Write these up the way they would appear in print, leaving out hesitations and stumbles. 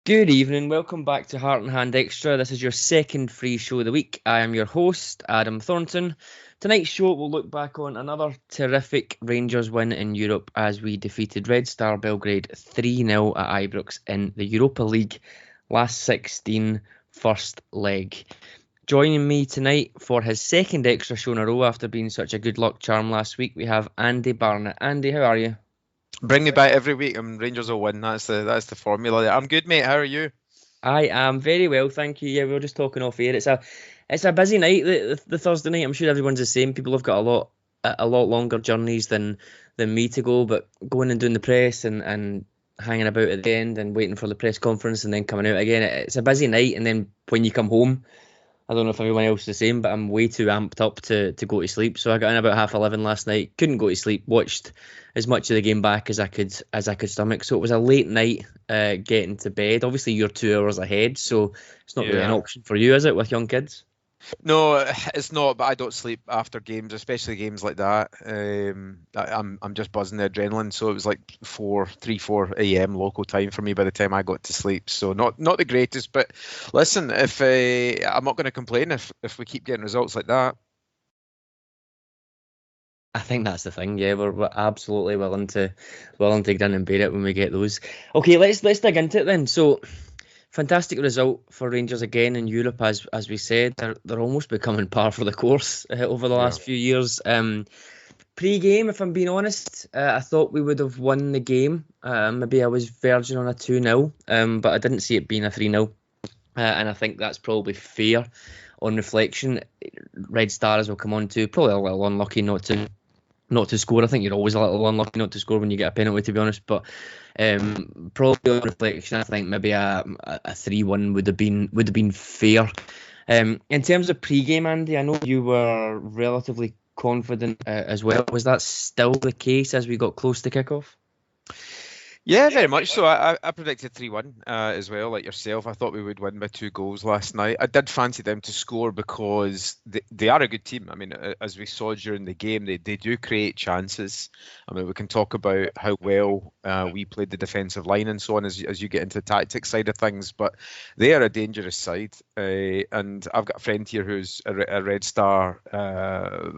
Good evening, welcome back to Heart and Hand Extra. This is your second free show of the week. I am your host, Adam Thornton. Tonight's show will look back on another terrific Rangers win in Europe as we defeated Red Star Belgrade 3-0 at Ibrox in the Europa League last 16 first leg. Joining me tonight for his second extra show in a row after being such a good luck charm last week, we have Andy Barnett. Andy, how are you? Bring me back every week and Rangers will win. That's the formula. I'm good, mate. How are you? I am very well, thank you. Yeah, we were just talking off air. It's a busy night, the Thursday night. I'm sure everyone's the same. People have got a lot longer journeys than me to go, but going and doing the press and hanging about at the end and waiting for the press conference and then coming out again. It's a busy night, and then when you come home, I don't know if everyone else is the same, but I'm way too amped up to go to sleep. So I got in about 11:30 last night. Couldn't go to sleep. Watched as much of the game back as I could stomach. So it was a late night getting to bed. Obviously, you're 2 hours ahead, so it's not really an option for you, is it, with young kids? No, it's not. But I don't sleep after games, especially games like that. I'm just buzzing the adrenaline. So it was like 4 a.m. local time for me by the time I got to sleep. So not the greatest. But listen, if I'm not going to complain if we keep getting results like that. I think that's the thing. Yeah, we're absolutely willing to grin and bear it when we get those. Okay, let's dig into it then. So, fantastic result for Rangers again in Europe, as we said. They're almost becoming par for the course over the last few years. Pre-game, if I'm being honest, I thought we would have won the game. Maybe I was verging on a 2-0, but I didn't see it being a 3-0. And I think that's probably fair on reflection. Red Star, as we'll come on to, probably a little unlucky not to score. I think you're always a little unlucky not to score when you get a penalty, to be honest. But probably on reflection, I think maybe a 3-1 would have been fair. In terms of pre-game, Andy, I know you were relatively confident as well. Was that still the case as we got close to kickoff? Yeah, very much so. I predicted 3-1 as well, like yourself. I thought we would win by 2 goals last night. I did fancy them to score because they are a good team. I mean, as we saw during the game, they do create chances. I mean, we can talk about how well we played the defensive line and so on as you get into the tactics side of things, but they are a dangerous side. And I've got a friend here who's a Red Star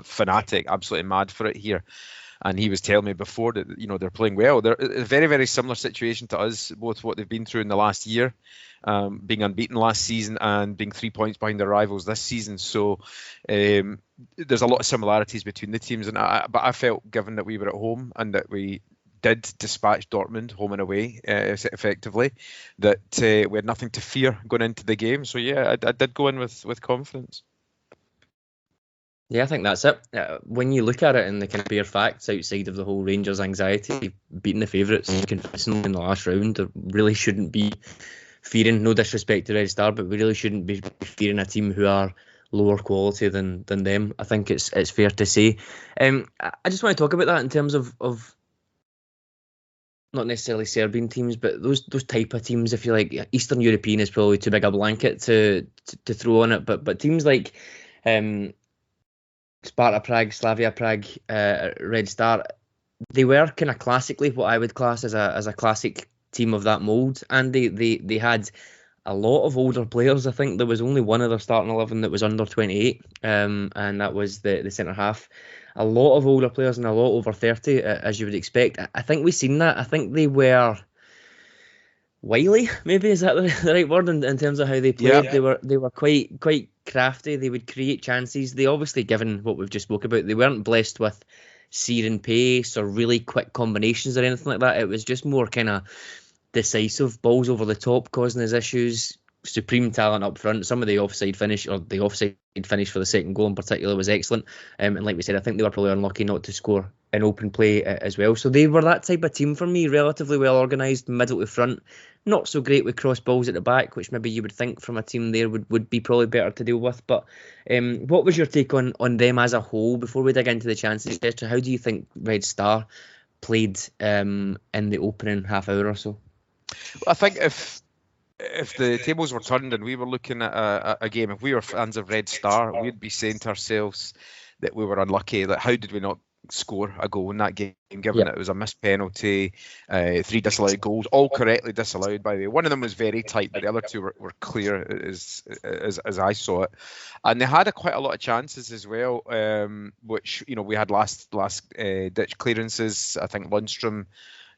fanatic, absolutely mad for it here. And he was telling me before that, they're playing well. They're a very, very similar situation to us, both what they've been through in the last year, being unbeaten last season and being 3 points behind their rivals this season. So there's a lot of similarities between the teams. But I felt, given that we were at home and that we did dispatch Dortmund home and away effectively, that we had nothing to fear going into the game. So, yeah, I did go in with confidence. Yeah, I think that's it. When you look at it in the kind of bare facts outside of the whole Rangers anxiety, beating the favourites convincingly in the last round, there really shouldn't be fearing, no disrespect to Red Star, but we really shouldn't be fearing a team who are lower quality than them. I think it's fair to say. I just want to talk about that in terms of not necessarily Serbian teams, but those type of teams, if you like. Eastern European is probably too big a blanket to throw on it, but teams like Sparta Prague, Slavia Prague, Red Star, they were kind of classically what I would class as a classic team of that mould, and they had a lot of older players. I think there was only one of their starting 11 that was under 28, and that was the centre half. A lot of older players and a lot over 30, as you would expect. I think we've seen that. I think they were wily, maybe is that the right word in terms of how they played. Yeah. They were quite crafty. They would create chances. They obviously, given what we've just spoke about, they weren't blessed with searing pace or really quick combinations or anything like that. It was just more kind of decisive balls over the top, causing us issues. Supreme talent up front. Some of the offside finish for the second goal in particular was excellent. And like we said, I think they were probably unlucky not to score in open play as well. So they were that type of team for me, relatively well organised, middle to front. Not so great with cross balls at the back, which maybe you would think from a team there would be probably better to deal with. But what was your take on them as a whole before we dig into the chances, etc.? How do you think Red Star played in the opening half hour or so? Well, I think if the tables were turned and we were looking at a game, if we were fans of Red Star, we'd be saying to ourselves that we were unlucky. Like, how did we not score a goal in that game, given that it was a missed penalty, 3 disallowed goals, all correctly disallowed, by the way. One of them was very tight, but the other two were clear as I saw it. And they had quite a lot of chances as well, which, we had last ditch clearances. I think Lundstrom,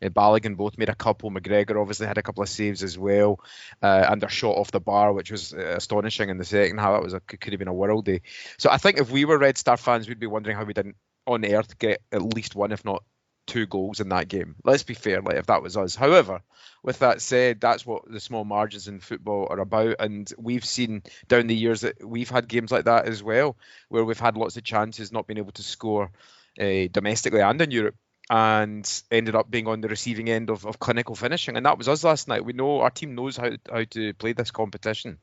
Balogun both made a couple. McGregor obviously had a couple of saves as well, and their shot off the bar, which was astonishing in the second half. That could have been a worldie. So I think if we were Red Star fans, we'd be wondering how we didn't on earth get at least one, if not 2 goals in that game. Let's be fair, if that was us. However, with that said, that's what the small margins in football are about, and we've seen down the years that we've had games like that as well, where we've had lots of chances, not being able to score domestically and in Europe, and ended up being on the receiving end of clinical finishing. And that was us last night. We know our team knows how to play this competition.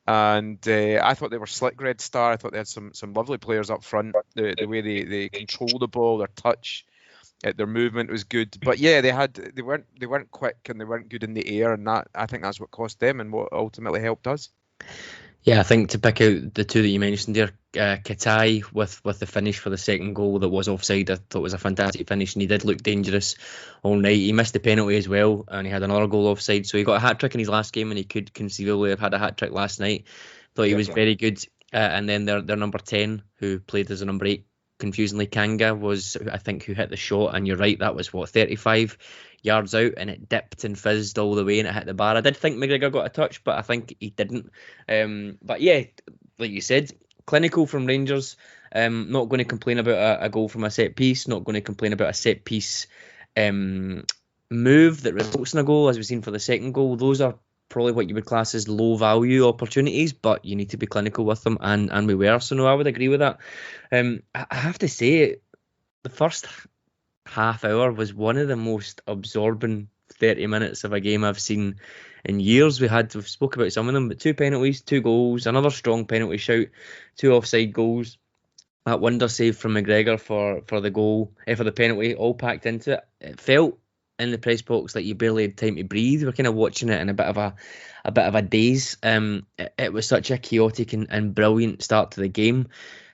And I thought they were slick, Red Star. I thought they had some lovely players up front. The way they control the ball, their touch, their movement was good. But yeah, they weren't quick, and they weren't good in the air, and I think that's what cost them and what ultimately helped us. Yeah, I think to pick out the 2 that you mentioned there, Katai with the finish for the second goal that was offside, I thought was a fantastic finish, and he did look dangerous all night. He missed the penalty as well, and he had another goal offside, so he got a hat-trick in his last game, and he could conceivably have had a hat-trick last night. Thought he was very good. And then their number 10, who played as a number 8, confusingly, Kanga, was, I think, who hit the shot, and you're right, that was 35 yards out, and it dipped and fizzed all the way, and it hit the bar. I did think McGregor got a touch, but I think he didn't. But yeah, like you said, clinical from Rangers. Not going to complain about a goal from a set piece. Not going to complain about a set piece move that results in a goal, as we've seen for the second goal. Those are probably what you would class as low value opportunities, but you need to be clinical with them, and we were. So no, I would agree with that. I have to say, the first half hour was one of the most absorbing 30 minutes of a game I've seen in years. We've spoke about some of them, but 2 penalties, 2 goals, another strong penalty shout, 2 offside goals, that wonder save from McGregor for the goal, for the penalty, all packed into it. It felt in the press box like you barely had time to breathe. We're kind of watching it in a bit of a daze. It was such a chaotic and brilliant start to the game.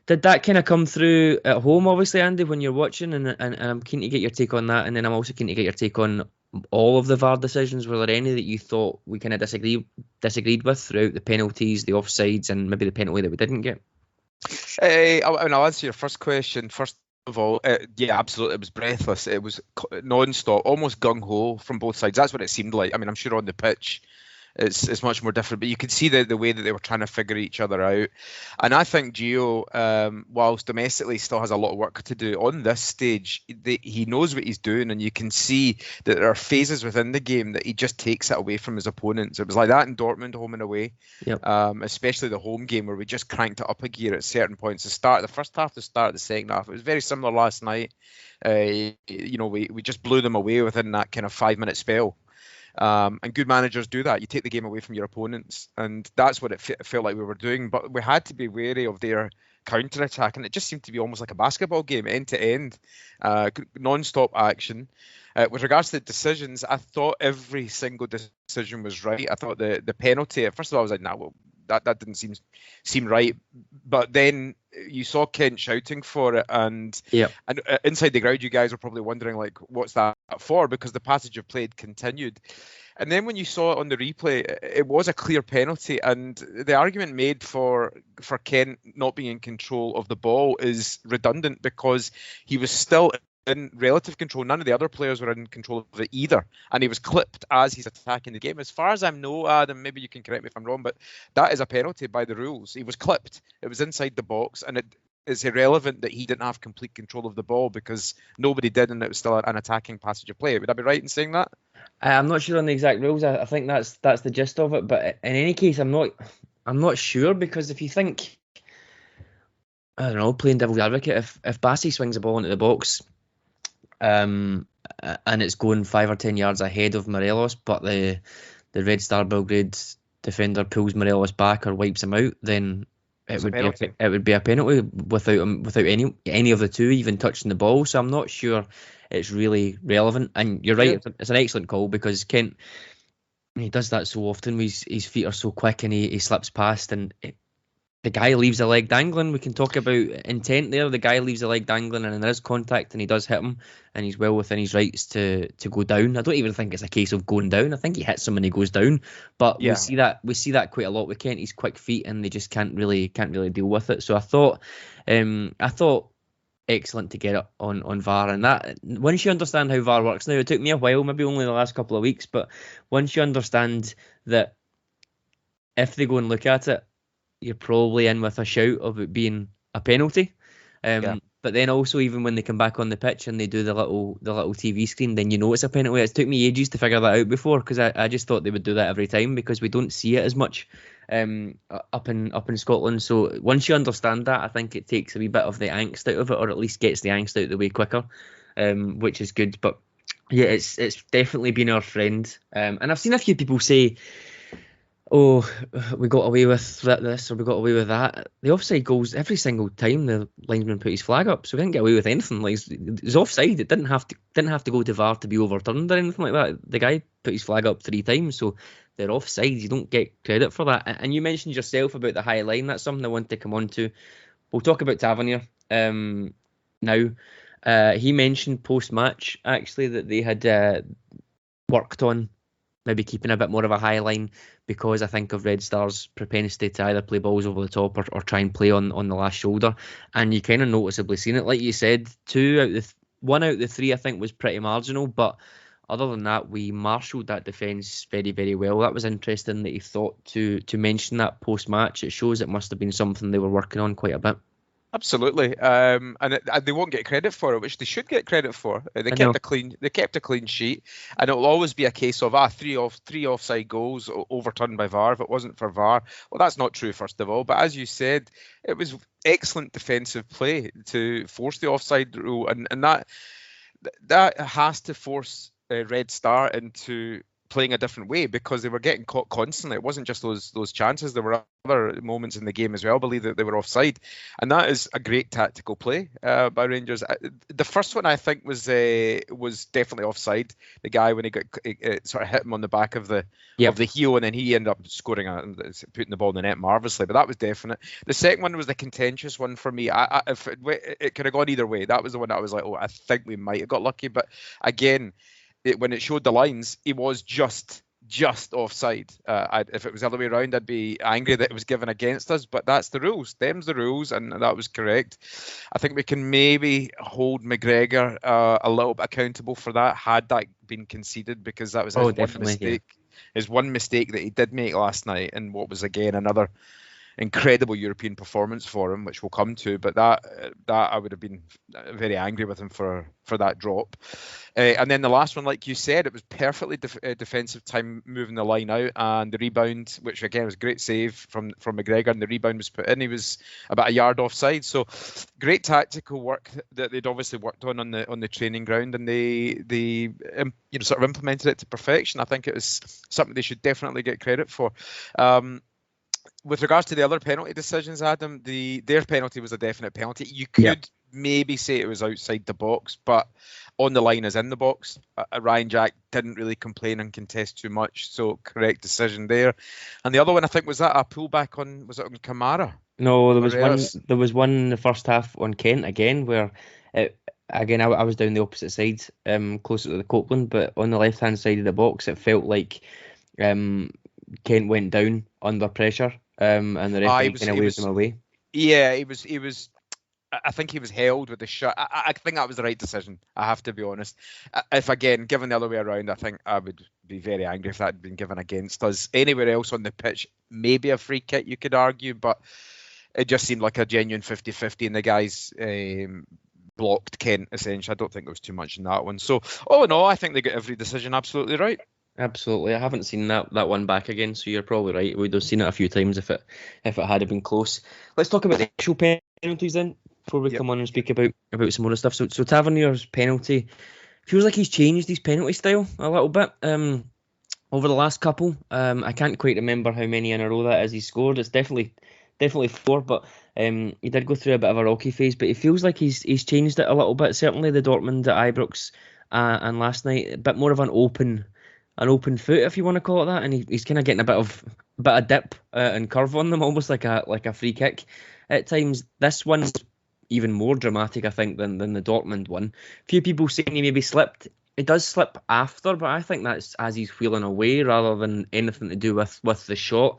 Did that kind of come through at home, obviously, Andy, when you're watching? And I'm keen to get your take on that. And then I'm also keen to get your take on all of the VAR decisions. Were there any that you thought we kind of disagreed with throughout the penalties, the offsides, and maybe the penalty that we didn't get? I'll answer your first question. First of all, yeah, absolutely. It was breathless. It was non-stop, almost gung-ho from both sides. That's what it seemed like. I mean, I'm sure on the pitch it's much more different, but you could see the way that they were trying to figure each other out. And I think Gio, whilst domestically still has a lot of work to do on this stage, he knows what he's doing, and you can see that there are phases within the game that he just takes it away from his opponents. It was like that in Dortmund, home and away. Yep. Especially the home game, where we just cranked it up a gear at certain points. The start of the first half, the start of the second half. It was very similar last night. We just blew them away within that kind of 5-minute spell. And good managers do that. You take the game away from your opponents, and that's what it felt like we were doing. But we had to be wary of their counter-attack, and it just seemed to be almost like a basketball game, end-to-end, non-stop action. With regards to the decisions, I thought every single decision was right. I thought the penalty, first of all, I was like, that didn't seem right. But then you saw Kent shouting for it, and inside the ground, you guys were probably wondering, like, what's that for? Because the passage of play continued. And then when you saw it on the replay, it was a clear penalty, and the argument made for Kent not being in control of the ball is redundant, because he was still in relative control. None of the other players were in control of it either, and he was clipped as he's attacking the game. As far as I know, Adam, maybe you can correct me if I'm wrong, but that is a penalty by the rules. He was clipped. It was inside the box, and it's irrelevant that he didn't have complete control of the ball, because nobody did, and it was still an attacking passage of play. Would I be right in saying that? I'm not sure on the exact rules. I think that's the gist of it. But in any case, I'm not sure, because if you think, I don't know, playing devil's advocate, if Bassey swings the ball into the box, and it's going 5 or 10 yards ahead of Morelos, but the Red Star Belgrade defender pulls Morelos back or wipes him out, then it would be a penalty without any of the two even touching the ball. So I'm not sure it's really relevant. And you're right, it's an excellent call, because Kent, he does that so often. His feet are so quick, and he slips past, and the guy leaves a leg dangling. We can talk about intent there. The guy leaves a leg dangling, and there is contact, and he does hit him, and he's well within his rights to go down. I don't even think it's a case of going down. I think he hits him and he goes down. But Yeah. we see that quite a lot with Kenty's quick feet, and they just can't really deal with it. So I thought excellent to get it on VAR, and that once you understand how VAR works now, it took me a while, maybe only the last couple of weeks, but once you understand that if they go and look at it, you're probably in with a shout of it being a penalty. But then also, even when they come back on the pitch and they do the little TV screen, then you know it's a penalty. It took me ages to figure that out before, because I just thought they would do that every time, because we don't see it as much up in Scotland. So once you understand that, I think it takes a wee bit of the angst out of it, or at least gets the angst out the way quicker, which is good. But yeah, it's definitely been our friend. And I've seen a few people say, oh, we got away with this or we got away with that. The offside goals every single time the linesman put his flag up, so we didn't get away with anything. Like, it was offside. It didn't have to go to VAR to be overturned or anything like that. The guy put his flag up 3 times, so they're offside. You don't get credit for that. And you mentioned yourself about the high line. That's something I want to come on to. We'll talk about Tavernier now. He mentioned post-match, actually, that they had worked on maybe keeping a bit more of a high line, because I think of Red Star's propensity to either play balls over the top or try and play on the last shoulder. And you kind of noticeably seen it. Like you said, 1 out of the 3 I think was pretty marginal, but other than that, we marshalled that defence very, very well. That was interesting that he thought to mention that post-match. It shows it must have been something they were working on quite a bit. Absolutely, and they won't get credit for it, which they should get credit for. They kept a clean sheet, and it will always be a case of three offside goals overturned by VAR. If it wasn't for VAR, well, that's not true, first of all. But as you said, it was excellent defensive play to force the offside rule, and that has to force Red Star into playing a different way, because they were getting caught constantly. It wasn't just those chances. There were other moments in the game as well, I believe, that they were offside, and that is a great tactical play by Rangers. The first one I think was definitely offside. The guy, when he got sort of hit him on the back of the heel, and then he ended up scoring putting the ball in the net marvellously. But that was definite. The second one was the contentious one for me. If it could have gone either way. That was the one that I was like, oh, I think we might have got lucky. But again, when it showed the lines, he was just offside. If it was the other way around, I'd be angry that it was given against us, but that's the rules. Them's the rules, and that was correct. I think we can maybe hold McGregor a little bit accountable for that, had that been conceded, because that was his one mistake. Yeah. His one mistake that he did make last night, and what was again another incredible European performance for him, which we'll come to. But that I would have been very angry with him for that drop. And then the last one, like you said, it was perfectly defensive time, moving the line out, and the rebound, which again was a great save from McGregor, and the rebound was put in. He was about a yard offside. So great tactical work that they'd obviously worked on the training ground, and they sort of implemented it to perfection. I think it was something they should definitely get credit for. With regards to the other penalty decisions, Adam, their penalty was a definite penalty. You could maybe say it was outside the box, but on the line as in the box. Ryan Jack didn't really complain and contest too much, so correct decision there. And the other one, I think, was that a pullback on Kamara? No, there was one in the first half on Kent again, where I was down the opposite side, closer to the Copeland, but on the left-hand side of the box, it felt like Kent went down under pressure, and the referee kind of waved him away. Yeah, he was. I think he was held with the shot. I think that was the right decision. I have to be honest. If again, given the other way around, I think I would be very angry if that had been given against us. Anywhere else on the pitch, maybe a free kick, you could argue, but it just seemed like a genuine 50-50, and the guys blocked Kent essentially. I don't think there was too much in that one. So all in all, I think they got every decision absolutely right. Absolutely. I haven't seen that one back again, so you're probably right. We'd have seen it a few times if it had been close. Let's talk about the actual penalties then, before we come on and speak about some more stuff. So Tavernier's penalty feels like he's changed his penalty style a little bit over the last couple. I can't quite remember how many in a row that is he's scored. It's definitely 4, but he did go through a bit of a rocky phase. But it feels like he's changed it a little bit. Certainly the Dortmund at Ibrox and last night, a bit more of an open foot, if you want to call it that, and he's kind of getting a bit bit of dip and curve on them, almost like a free kick at times. This one's even more dramatic, I think, than the Dortmund one. Few people saying he maybe slipped. It does slip after, but I think that's as he's wheeling away rather than anything to do with the shot.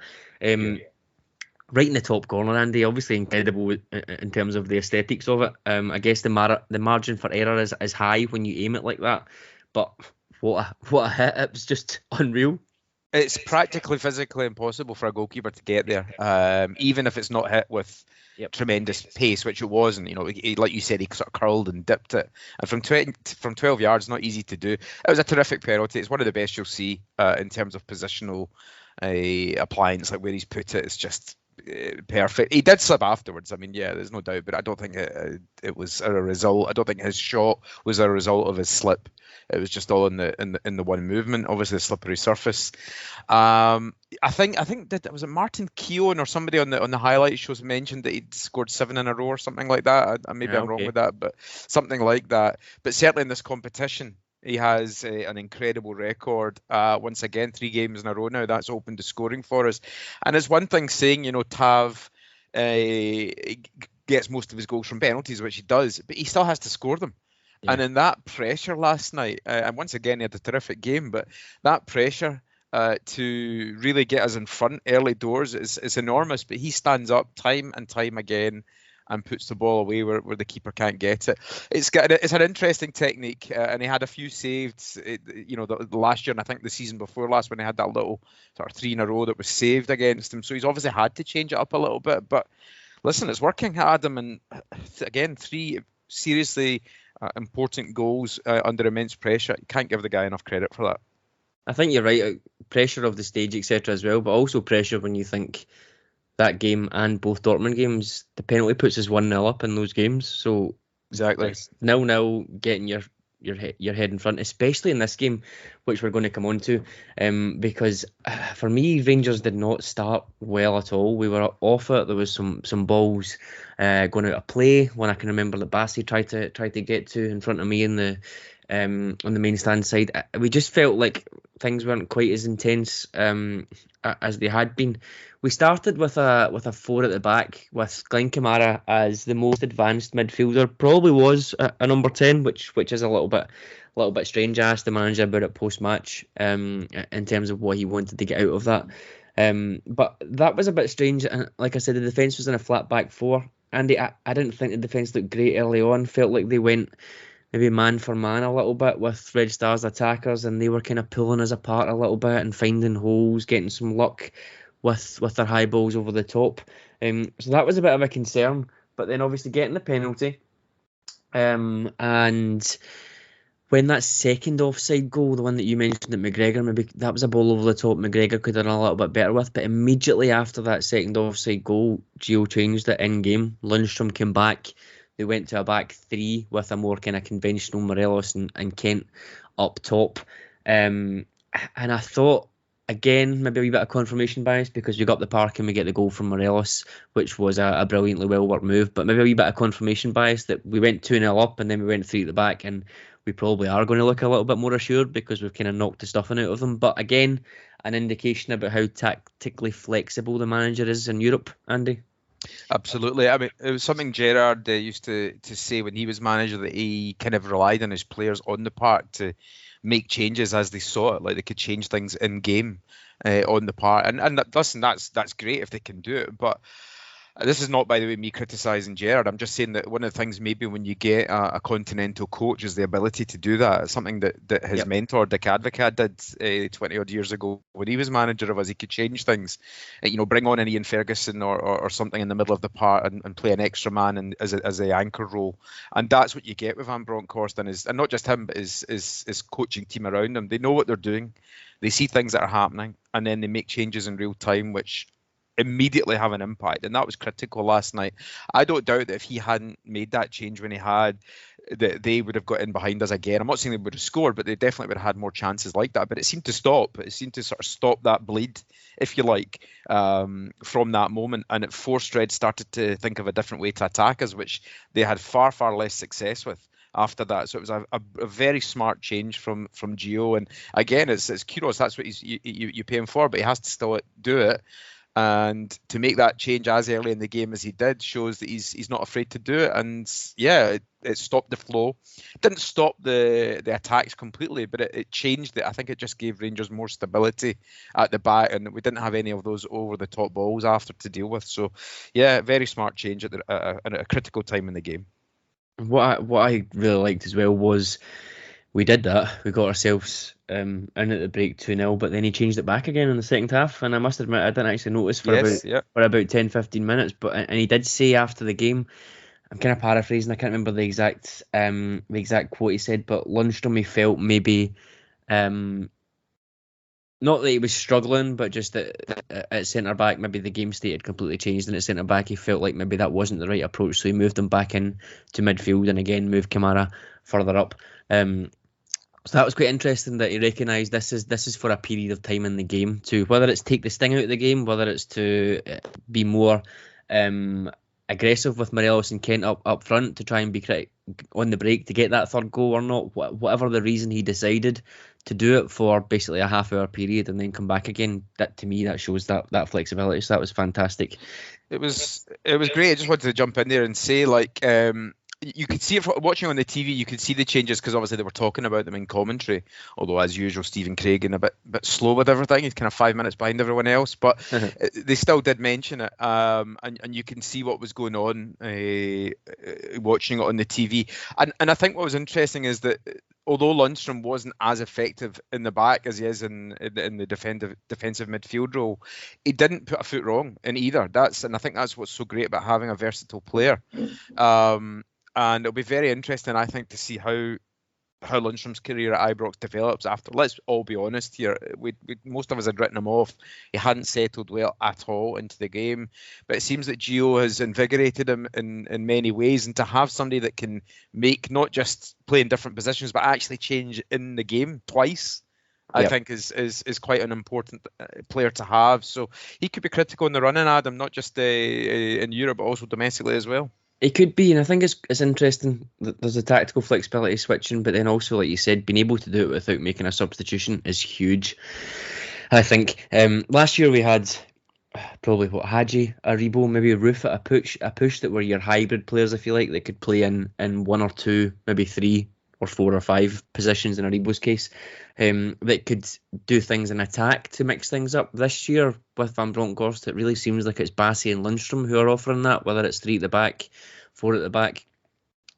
Right in the top corner, Andy. Obviously incredible in terms of the aesthetics of it. I guess the margin for error is high when you aim it like that. But what a hit! It was just unreal. It's practically physically impossible for a goalkeeper to get there, even if it's not hit with tremendous pace, which it wasn't. You know, like you said, he sort of curled and dipped it, and from 12 yards, not easy to do. It was a terrific penalty. It's one of the best you'll see in terms of positional appliance, like where he's put it. It's just perfect. He did slip afterwards. I mean, yeah, there's no doubt, but I don't think it was a result. I don't think his shot was a result of his slip. It was just all in the one movement. Obviously, the slippery surface. I think that was it. Martin Keown or somebody on the highlight shows mentioned that he'd scored 7 in a row or something like that. I'm wrong with that, but something like that. But certainly in this competition, he has an incredible record. Once again, 3 games in a row now. That's opened the scoring for us. And it's one thing saying, Tav gets most of his goals from penalties, which he does, but he still has to score them. Yeah. And in that pressure last night, and once again, he had a terrific game, but that pressure to really get us in front early doors is enormous. But he stands up time and time again and puts the ball away where the keeper can't get it. It's an interesting technique, and he had a few saved, the last year, and I think the season before last, when he had that little sort of 3 in a row that was saved against him. So he's obviously had to change it up a little bit. But listen, it's working, Adam, and again, 3 seriously important goals under immense pressure. You can't give the guy enough credit for that. I think you're right. Pressure of the stage, etc. as well, but also pressure when you think that game and both Dortmund games, the penalty puts us 1-0 up in those games. So exactly, 0-0, getting your head in front, especially in this game, which we're going to come on to, because for me, Rangers did not start well at all. We were off it. There was some balls going out of play. One I can remember that Bassi tried to get to in front of me in the on the main stand side. We just felt like things weren't quite as intense as they had been. We started with a 4 at the back with Glenn Kamara as the most advanced midfielder. Probably was a number 10, which is a little bit strange. I asked the manager about it post match in terms of what he wanted to get out of that. But that was a bit strange. And like I said, the defence was in a flat back 4. Andy, I didn't think the defence looked great early on. Felt like they went maybe man for man a little bit with Red Star's attackers, and they were kind of pulling us apart a little bit and finding holes, getting some luck with their high balls over the top. So that was a bit of a concern. But then obviously getting the penalty, and when that second offside goal, the one that you mentioned at McGregor, maybe that was a ball over the top McGregor could have done a little bit better with. But immediately after that second offside goal, Gio changed it in game. Lundstrom came back. They went to a back 3 with a more kind of conventional Morelos and Kent up top. And I thought, again, maybe a wee bit of confirmation bias because we got up the park and we get the goal from Morelos, which was a brilliantly well-worked move. But maybe a wee bit of confirmation bias that we went 2-0 up and then we went 3 at the back, and we probably are going to look a little bit more assured because we've kind of knocked the stuffing out of them. But again, an indication about how tactically flexible the manager is in Europe, Andy. Absolutely. I mean, it was something Gerrard used to say when he was manager, that he kind of relied on his players on the park to make changes as they saw it. Like they could change things in game on the park. And listen, that's great if they can do it. But this is not, by the way, me criticising Gerrard. I'm just saying that one of the things maybe when you get a continental coach is the ability to do that. It's something that his mentor, Dick Advocaat, did 20 odd years ago when he was manager of us. He could change things, bring on an Ian Ferguson or something in the middle of the park and play an extra man and as the anchor role. And that's what you get with Van Bronckhorst and not just him, but his coaching team around him. They know what they're doing. They see things that are happening and then they make changes in real time, which immediately have an impact, and that was critical last night. I don't doubt that if he hadn't made that change when he had, that they would have got in behind us again. I'm not saying they would have scored, but they definitely would have had more chances like that. But it seemed to stop. It seemed to sort of stop that bleed, if you like, from that moment, and it forced Red started to think of a different way to attack us, which they had far, far less success with after that. So it was a very smart change from Gio. And again, it's kudos. That's what you pay him for, but he has to still do it. And to make that change as early in the game as he did shows that he's not afraid to do it. And yeah, it stopped the flow. It didn't stop the attacks completely, but it changed it. I think it just gave Rangers more stability at the back, and we didn't have any of those over the top balls after to deal with. So yeah, very smart change at a critical time in the game. What I really liked as well was we did that. We got ourselves in at the break 2-0, but then he changed it back again in the second half. And I must admit, I didn't actually notice for about 10-15 minutes. And he did say after the game, I'm kind of paraphrasing, I can't remember the exact quote he said, but Lundstram, he felt maybe not that he was struggling, but just that at centre back, maybe the game state had completely changed, and at centre back he felt like maybe that wasn't the right approach, so he moved him back in to midfield and again moved Kamara further up. So that was quite interesting that he recognised this is for a period of time in the game, to whether it's take the sting out of the game, whether it's to be more aggressive with Morelos and Kent up front to try and be on the break to get that third goal or not, whatever the reason he decided to do it for basically a half-hour period and then come back again. That to me, that shows that flexibility. So that was fantastic. It was great. I just wanted to jump in there and say, like, you could see it watching on the TV. You could see the changes because obviously they were talking about them in commentary. Although, as usual, Stephen Craigan a bit slow with everything. He's kind of 5 minutes behind everyone else, but they still did mention it. And you can see what was going on watching it on the TV. And I think what was interesting is that although Lundstram wasn't as effective in the back as he is in the defensive midfield role, he didn't put a foot wrong in either. And I think that's what's so great about having a versatile player. And it'll be very interesting, I think, to see how Lundstram's career at Ibrox develops after. Let's all be honest here. Most of us had written him off. He hadn't settled well at all into the game. But it seems that Gio has invigorated him in many ways. And to have somebody that can make, not just play in different positions, but actually change in the game twice, I think is quite an important player to have. So he could be critical in the running, Adam, not just in Europe, but also domestically as well. It could be, and I think it's interesting that there's a tactical flexibility switching, but then also, like you said, being able to do it without making a substitution is huge. I think last year we had probably Hadji, Aribo, maybe Roof at a push that were your hybrid players, if you like, that could play in one or two, maybe three or four or five positions in Aribo's case, that could do things in attack to mix things up. This year with Van Bronckhorst, it really seems like it's Bassey and Lundstram who are offering that, whether it's 3 at the back, 4 at the back,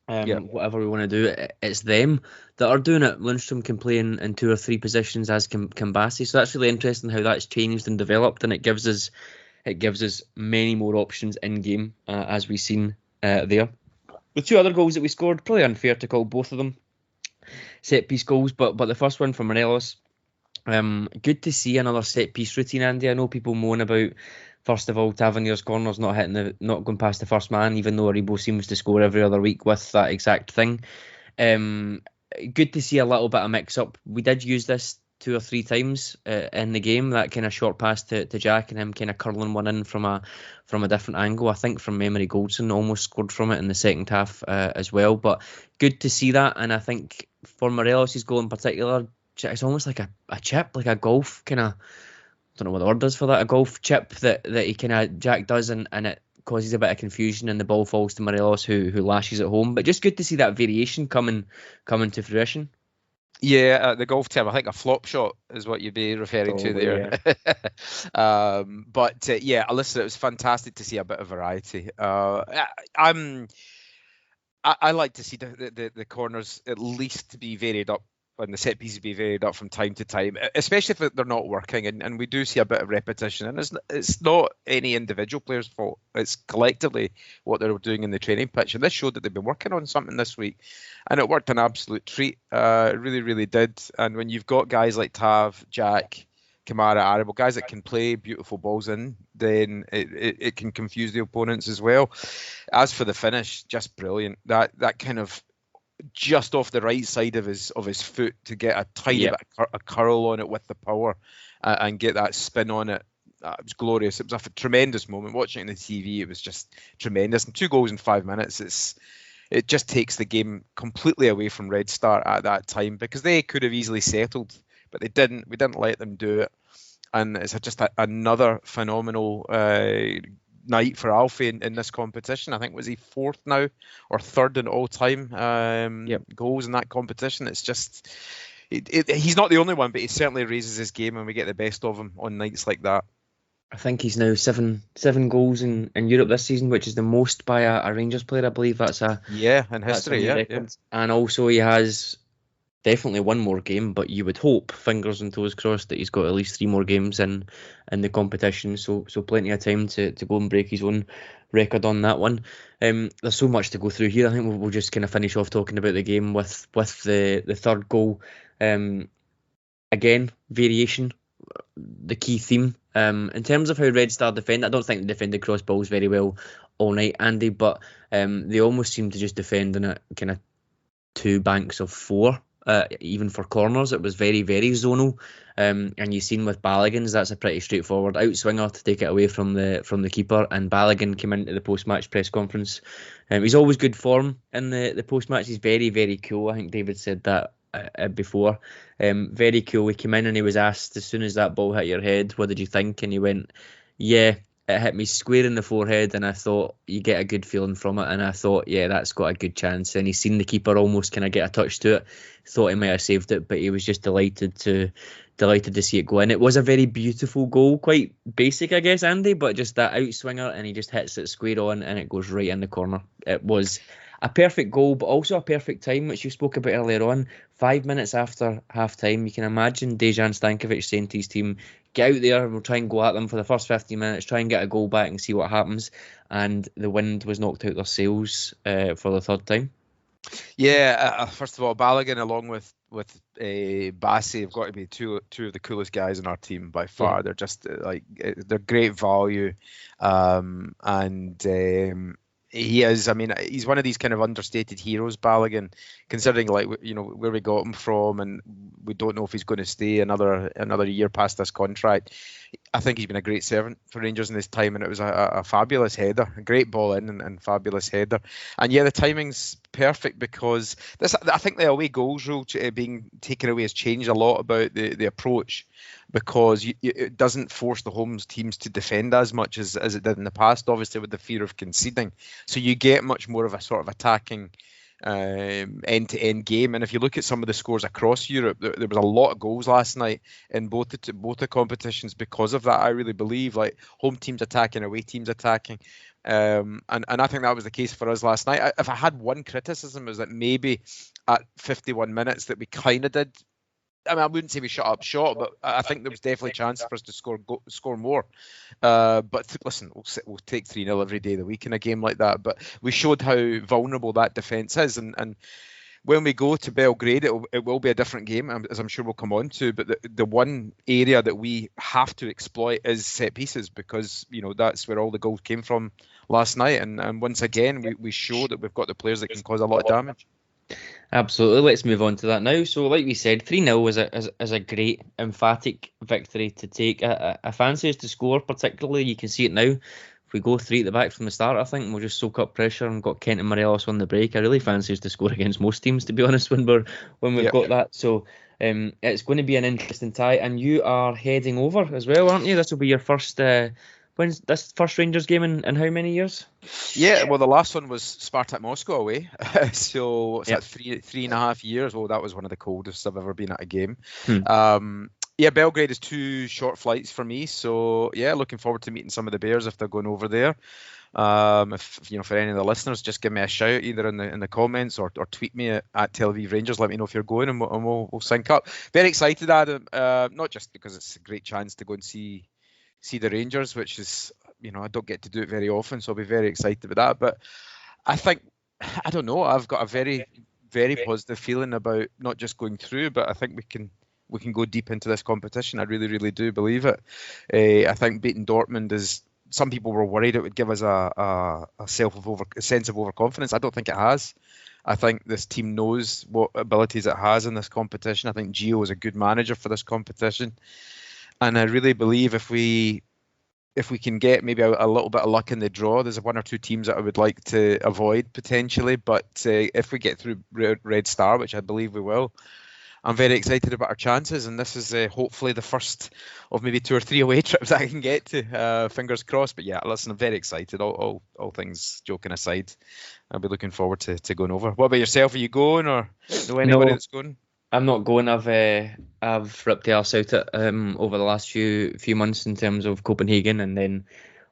whatever we want to do, it's them that are doing it. Lundstram can play in 2 or 3 positions, as can Bassey. So that's really interesting how that's changed and developed, and it gives us many more options in game, as we've seen there. The 2 other goals that we scored, probably unfair to call both of them set piece goals, but the first one from Morelos, good to see another set piece routine, Andy. I know people moan about, first of all, Tavernier's corners not going past the first man, even though Aribo seems to score every other week with that exact thing. Good to see a little bit of mix up. We did use this 2 or 3 times in the game, that kind of short pass to Jack and him kind of curling one in from a different angle. I think from memory Goldson almost scored from it in the second half as well, but good to see that. And I think for Morelos' goal in particular, it's almost like a chip, like a golf kind of, I don't know what the word is for that, a golf chip that he kind of Jack does, and it causes a bit of confusion and the ball falls to Morelos who lashes it home. But just good to see that variation coming to fruition. Yeah, the golf term, I think a flop shot is what you'd be referring to there. Yeah. Listen, it was fantastic to see a bit of variety. I like to see the corners at least to be varied up, and the set pieces be varied up from time to time, especially if they're not working. And we do see a bit of repetition. And it's not any individual player's fault. It's collectively what they're doing in the training pitch. And this showed that they've been working on something this week. And it worked an absolute treat. It really, really did. And when you've got guys like Tav, Jack, Kamara, Aribo, guys that can play beautiful balls in, then it can confuse the opponents as well. As for the finish, just brilliant. That kind of just off the right side of his foot to get a tiny bit of curl on it with the power and get that spin on it. It was glorious. It was a tremendous moment. Watching it on the TV, it was just tremendous. And 2 goals in 5 minutes. it just takes the game completely away from Red Star at that time, because they could have easily settled, but they didn't. We didn't let them do it, and it's just another phenomenal night for Alfie in this competition. I think, was he fourth now or third in all-time goals in that competition? It's just he's not the only one, but he certainly raises his game, and we get the best of him on nights like that. I think he's now seven goals in Europe this season, which is the most by a Rangers player. I believe that's in history. Yeah. And also he has definitely one more game, but you would hope, fingers and toes crossed, that he's got at least 3 more games in the competition. So plenty of time to go and break his own record on that one. There's so much to go through here. I think we'll just kind of finish off talking about the game with the third goal. Again, variation, the key theme. In terms of how Red Star defend, I don't think they defended cross balls very well all night, Andy, but they almost seem to just defend in a kind of 2 banks of 4. Even for corners, it was very, very zonal. And you've seen with Balogun's, that's a pretty straightforward outswinger to take it away from the keeper. And Balogun came into the post-match press conference. He's always good form in the post-match. He's very, very cool. I think David said that before. Very cool. He came in and he was asked, as soon as that ball hit your head, what did you think? And he went, yeah, it hit me square in the forehead, and I thought, you get a good feeling from it, and I thought, yeah, that's got a good chance. And he's seen the keeper almost kind of get a touch to it, thought he might have saved it, but he was just delighted to see it go in. It was a very beautiful goal, quite basic, I guess, Andy, but just that outswinger, and he just hits it square on, and it goes right in the corner. It was a perfect goal, but also a perfect time, which you spoke about earlier on. 5 minutes after half time, you can imagine Dejan Stankovic saying to his team, get out there and we'll try and go at them for the first 15 minutes, try and get a goal back and see what happens. And the wind was knocked out their sails for the third time. Yeah, first of all, Balogun along with Bassi have got to be two of the coolest guys in our team by far. Yeah. They're just they're great value, and he is. I mean, he's one of these kind of understated heroes, Balogun, considering where we got him from, and we don't know if he's going to stay another year past this contract. I think he's been a great servant for Rangers in this time, and it was a fabulous header, a great ball in and fabulous header. And yeah, the timing's perfect, because I think the away goals rule being taken away has changed a lot about the approach, because it doesn't force the home teams to defend as much as it did in the past, obviously with the fear of conceding. So you get much more of a sort of attacking end-to-end game. And if you look at some of the scores across Europe, there was a lot of goals last night in both the competitions because of that. I really believe, like, home teams attacking, away teams attacking, and I think that was the case for us last night. If I had one criticism, it was that maybe at 51 minutes that we kind of did. I mean, I wouldn't say we shut up short, but I think there was definitely a chance for us to score more. But listen, we'll take 3-0 every day of the week in a game like that. But we showed how vulnerable that defence is. And when we go to Belgrade, it will be a different game, as I'm sure we'll come on to. But the one area that we have to exploit is set pieces, because, that's where all the goals came from last night. And once again, we show that we've got the players that can cause a lot of damage. Absolutely. Let's move on to that now. So, like we said, 3-0 was a great, emphatic victory to take. I fancy us to score, particularly. You can see it now. If we go 3 at the back from the start, I think we'll just soak up pressure and got Kent and Morelos on the break. I really fancy us to score against most teams, to be honest, when we've got that. So, it's going to be an interesting tie. And you are heading over as well, aren't you? This will be your first... When's this first Rangers game in how many years? Yeah, well, the last one was Spartak Moscow away. So it's 3.5 years. Well, that was one of the coldest I've ever been at a game. Yeah, Belgrade is 2 short flights for me. So yeah, looking forward to meeting some of the Bears if they're going over there. If for any of the listeners, just give me a shout either in the comments or tweet me at Tel Aviv Rangers. Let me know if you're going, and we'll sync up. Very excited, Adam. Not just because it's a great chance to go and see the Rangers, which is, I don't get to do it very often, so I'll be very excited about that. But I think, I don't know, I've got a very, very positive feeling about not just going through, but I think we can go deep into this competition. I really, really do believe it. I think beating Dortmund is, some people were worried it would give us a sense of overconfidence. I don't think it has. I think this team knows what abilities it has in this competition. I think Gio is a good manager for this competition. And I really believe if we if we can get maybe a little bit of luck in the draw, there's one or two teams that I would like to avoid potentially. But if we get through Red Star, which I believe we will, I'm very excited about our chances. And this is hopefully the first of maybe 2 or 3 away trips I can get to. Fingers crossed. But yeah, listen, I'm very excited. All things joking aside, I'll be looking forward to going over. What about yourself? Are you going, or know anybody that's going? I'm not going. I've ripped the arse out it over the last few months in terms of Copenhagen, and then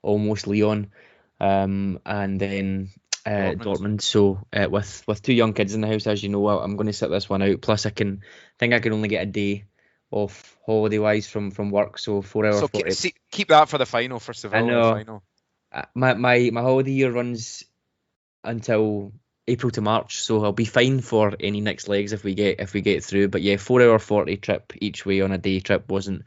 almost Lyon, and then Dortmund. So with 2 young kids in the house, as you know, I'm going to sit this one out. Plus, I think I can only get a day off holiday wise from work, so 4 hours. So keep that for the final for Seville. I know. The final. My holiday year runs until April to March, so I'll be fine for any next legs if we get through. But yeah, 4 hour 40 trip each way on a day trip wasn't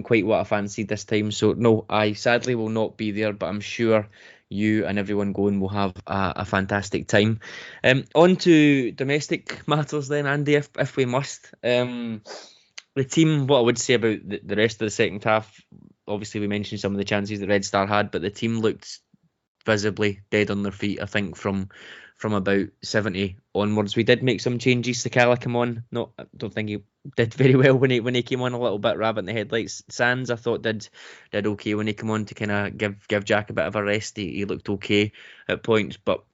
quite what I fancied this time. So no, I sadly will not be there, but I'm sure you and everyone going will have a fantastic time. On to domestic matters then, Andy, if we must. The team, what I would say about the rest of the second half, obviously we mentioned some of the chances that Red Star had, but the team looked visibly dead on their feet, I think, from about 70 onwards. We did make some changes. Sakala came on. I don't think he did very well when he came on, a little bit rabbit in the headlights. Sands, I thought, did okay when he came on to kind of give Jack a bit of a rest. He looked okay at points, but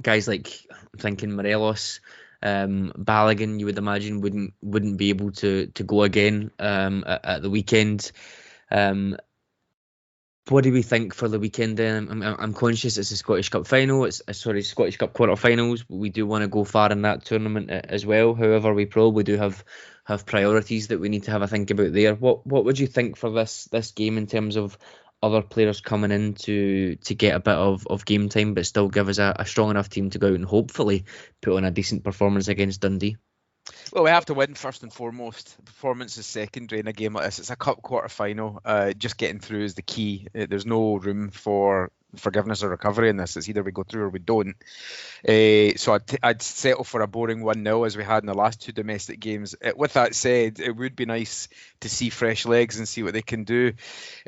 guys like, I'm thinking Morelos, Balogun, you would imagine wouldn't be able to go again at the weekend. What do we think for the weekend then? I'm conscious it's a Scottish Cup final. Scottish Cup quarter-finals. We do want to go far in that tournament as well. However, we probably do have priorities that we need to have a think about there. What would you think for this game in terms of other players coming in to get a bit of game time, but still give us a strong enough team to go out and hopefully put on a decent performance against Dundee? Well, we have to win first and foremost. Performance is secondary in a game like this. It's a cup quarter final. Just getting through is the key. There's no room for forgiveness or recovery in this. It's either we go through or we don't. So I'd settle for a boring 1-0 as we had in the last 2 domestic games. With that said, it would be nice to see fresh legs and see what they can do.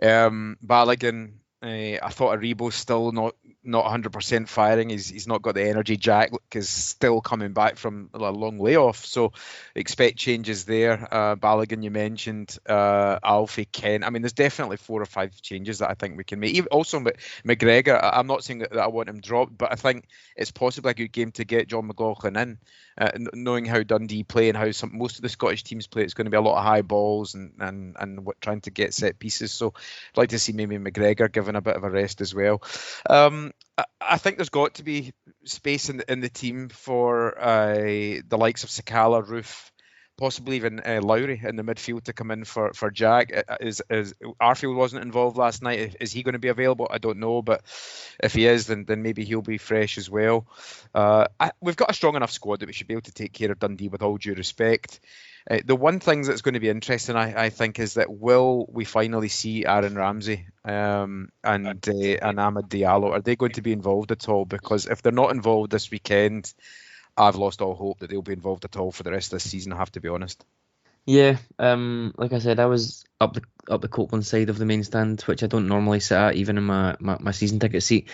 Balogun, I thought Aribo's still not 100% firing. He's not got the energy. Jack is still coming back from a long layoff, so expect changes there. Balogun, you mentioned, Alfie, Kent. I mean, there's definitely 4 or 5 changes that I think we can make. Also, McGregor, I'm not saying that I want him dropped, but I think it's possibly a good game to get John McLaughlin in. Knowing how Dundee play and how most of the Scottish teams play, it's going to be a lot of high balls and trying to get set pieces. So I'd like to see maybe McGregor given a bit of a rest as well. I think there's got to be space in the team for the likes of Sakala, Roof, possibly even Lowry in the midfield to come in for Jack. Is Arfield wasn't involved last night. Is he going to be available? I don't know, but if he is, then maybe he'll be fresh as well. We've got a strong enough squad that we should be able to take care of Dundee with all due respect. The one thing that's going to be interesting, I think, is that will we finally see Aaron Ramsey and Amad Diallo? Are they going to be involved at all? Because if they're not involved this weekend, I've lost all hope that they'll be involved at all for the rest of this season, I have to be honest. Yeah, like I said, I was up the Copeland side of the main stand, which I don't normally sit at, even in my season ticket seat.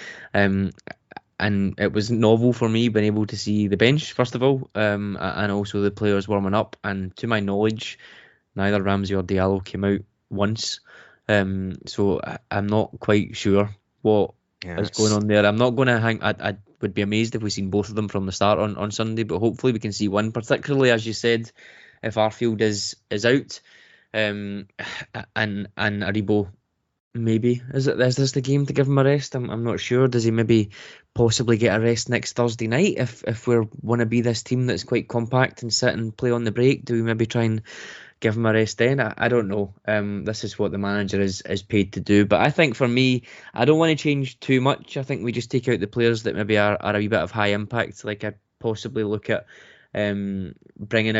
And it was novel for me being able to see the bench, first of all, and also the players warming up. And to my knowledge, neither Ramsey or Diallo came out once. So I'm not quite sure what is going on there. I'm not going to hang. I would be amazed if we seen both of them from the start on Sunday, but hopefully we can see one, particularly as you said, if Arfield is out, and Aribo. Maybe is this the game to give him a rest? I'm not sure. Does he maybe possibly get a rest next Thursday night if we want to be this team that's quite compact and sit and play on the break? Do we maybe try and give him a rest then? I don't know. This is what the manager is paid to do. But I think for me, I don't want to change too much. I think we just take out the players that maybe are a wee bit of high impact. Like I possibly look at bringing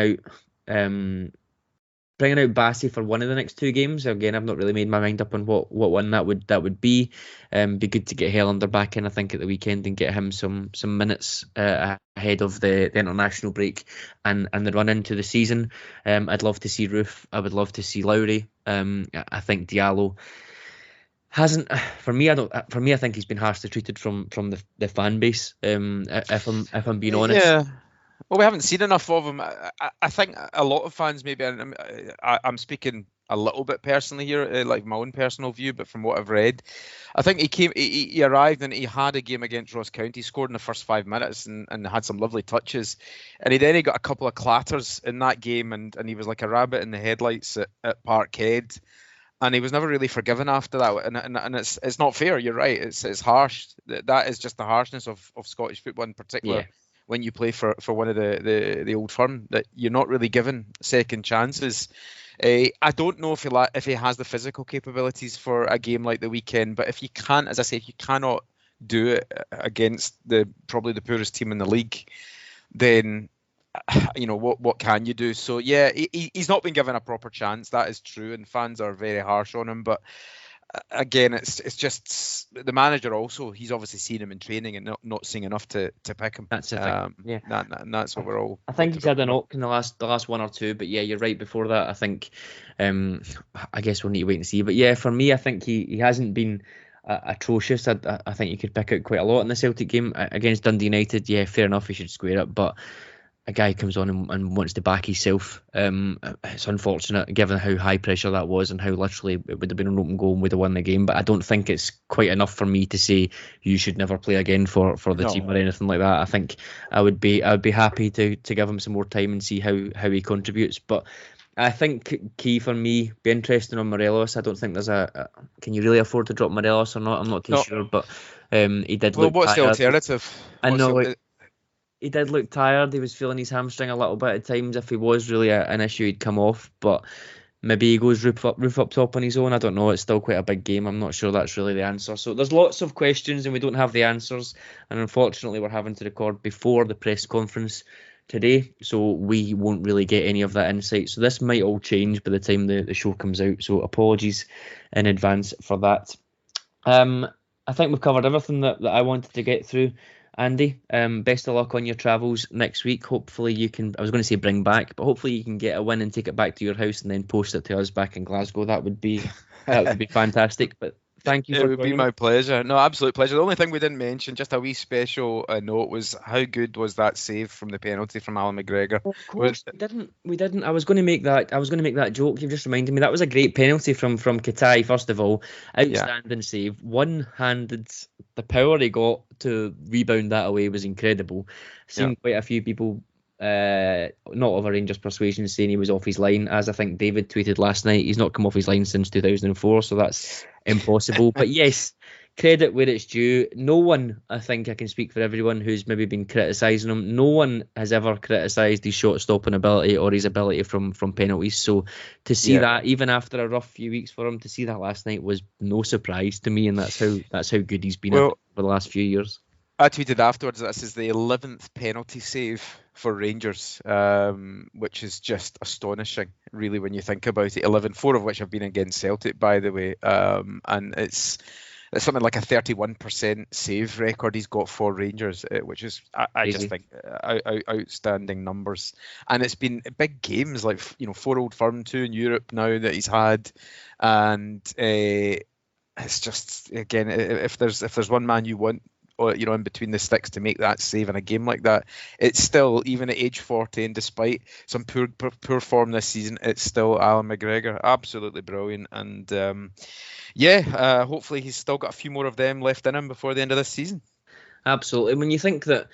out Bassey for one of the next 2 games. Again, I've not really made my mind up on what one that would be. Be good to get Helander back in, I think, at the weekend and get him some minutes ahead of the international break and the run into the season. I'd love to see Roof. I would love to see Lowry. I think Diallo. hasn't for me. I don't. For me, I think he's been harshly treated from the fan base. If I'm being honest. Yeah. Well, we haven't seen enough of him. I think a lot of fans, maybe, and I'm speaking a little bit personally here, like my own personal view, but from what I've read, I think he arrived and he had a game against Ross County, scored in the first 5 minutes and had some lovely touches. And he got a couple of clatters in that game and he was like a rabbit in the headlights at Parkhead. And he was never really forgiven after that, and it's not fair. You're right. It's harsh. That is just the harshness of Scottish football in particular. Yeah. When you play for one of the old firm, that you're not really given second chances. I don't know if he has the physical capabilities for a game like the weekend, but if you can't, as I say, if you cannot do it against probably the poorest team in the league, then what can you do? So yeah, he's not been given a proper chance. That is true, and fans are very harsh on him. But again, it's just the manager also. He's obviously seen him in training and not seeing enough to pick him. That's the thing. Yeah, and that's what we're all. I think he's had a knock in the last one or two, but yeah, you're right. Before that, I think, I guess we'll need to wait and see. But yeah, for me, I think he hasn't been atrocious. I think you could pick out quite a lot in the Celtic game against Dundee United. Yeah, fair enough, he should square up, but a guy comes on and wants to back himself. It's unfortunate given how high pressure that was and how literally it would have been an open goal and would have won the game. But I don't think it's quite enough for me to say you should never play again for the team or anything like that. I think I would be happy to give him some more time and see how he contributes. But I think key for me, be interesting on Morelos. I don't think there's can you really afford to drop Morelos or not? I'm not too sure, but he did look what's tired. the alternative? I know. He did look tired. He was feeling his hamstring a little bit at times. If he was really an issue, he'd come off. But maybe he goes roof up top on his own. I don't know. It's still quite a big game. I'm not sure that's really the answer. So there's lots of questions and we don't have the answers. And unfortunately, we're having to record before the press conference today. So we won't really get any of that insight. So this might all change by the time the show comes out. So apologies in advance for that. I think we've covered everything that I wanted to get through. Andy, best of luck on your travels next week. Hopefully you can, I was going to say bring back, but hopefully you can get a win and take it back to your house and then post it to us back in Glasgow. That would be fantastic. But thank you. It would be my pleasure. No, absolute pleasure. The only thing we didn't mention, just a wee special note, was how good was that save from the penalty from Alan McGregor? Of course, we didn't. I was going to make that joke. You've just reminded me. That was a great penalty from Katai. First of all, outstanding save. One-handed. The power he got to rebound that away was incredible. Seen quite a few people, not of a Rangers persuasion, saying he was off his line. As I think David tweeted last night, he's not come off his line since 2004, so that's impossible. But yes, credit where it's due. No one, I think I can speak for everyone who's maybe been criticising him, no one has ever criticised his shot stopping ability or his ability from penalties. So to see that, even after a rough few weeks for him, to see that last night was no surprise to me, and that's how good he's been for the last few years. I tweeted afterwards that this is the 11th penalty save for Rangers, which is just astonishing, really, when you think about it. 4 of which have been against Celtic, by the way, and it's something like a 31% save record he's got for Rangers, which is, I just think, outstanding numbers. And it's been big games, like 4 Old Firm, 2 in Europe now that he's had, and it's just, again, if there's one man you want, or in between the sticks to make that save in a game like that, it's still, even at age 40, and despite some poor form this season, it's still Alan McGregor. Absolutely brilliant. And hopefully he's still got a few more of them left in him before the end of this season. Absolutely. When you think that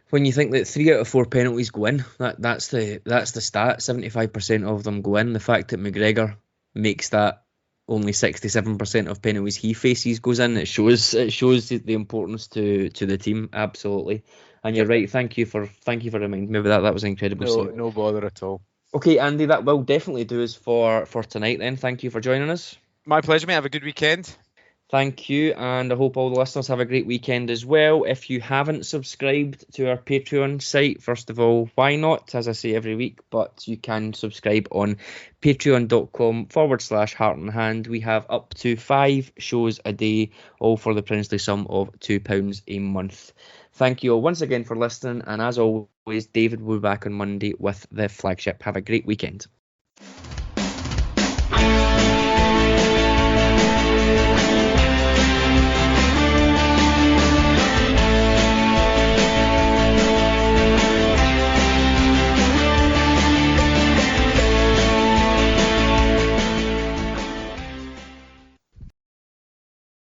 3 out of 4 penalties go in, that's the stat. 75% of them go in. The fact that McGregor makes that only 67% of penalties he faces goes in, it shows the importance to the team. Absolutely. And you're right, thank you for reminding me of that. That was incredible. No bother at all. Okay, Andy, that will definitely do us for tonight then. Thank you for joining us. My pleasure, mate. Have a good weekend. Thank you, and I hope all the listeners have a great weekend as well. If you haven't subscribed to our Patreon site, first of all, why not? As I say every week, but you can subscribe on patreon.com/Heart and Hand. We have up to 5 shows a day, all for the princely sum of £2 a month. Thank you all once again for listening, and as always, David will be back on Monday with the flagship. Have a great weekend.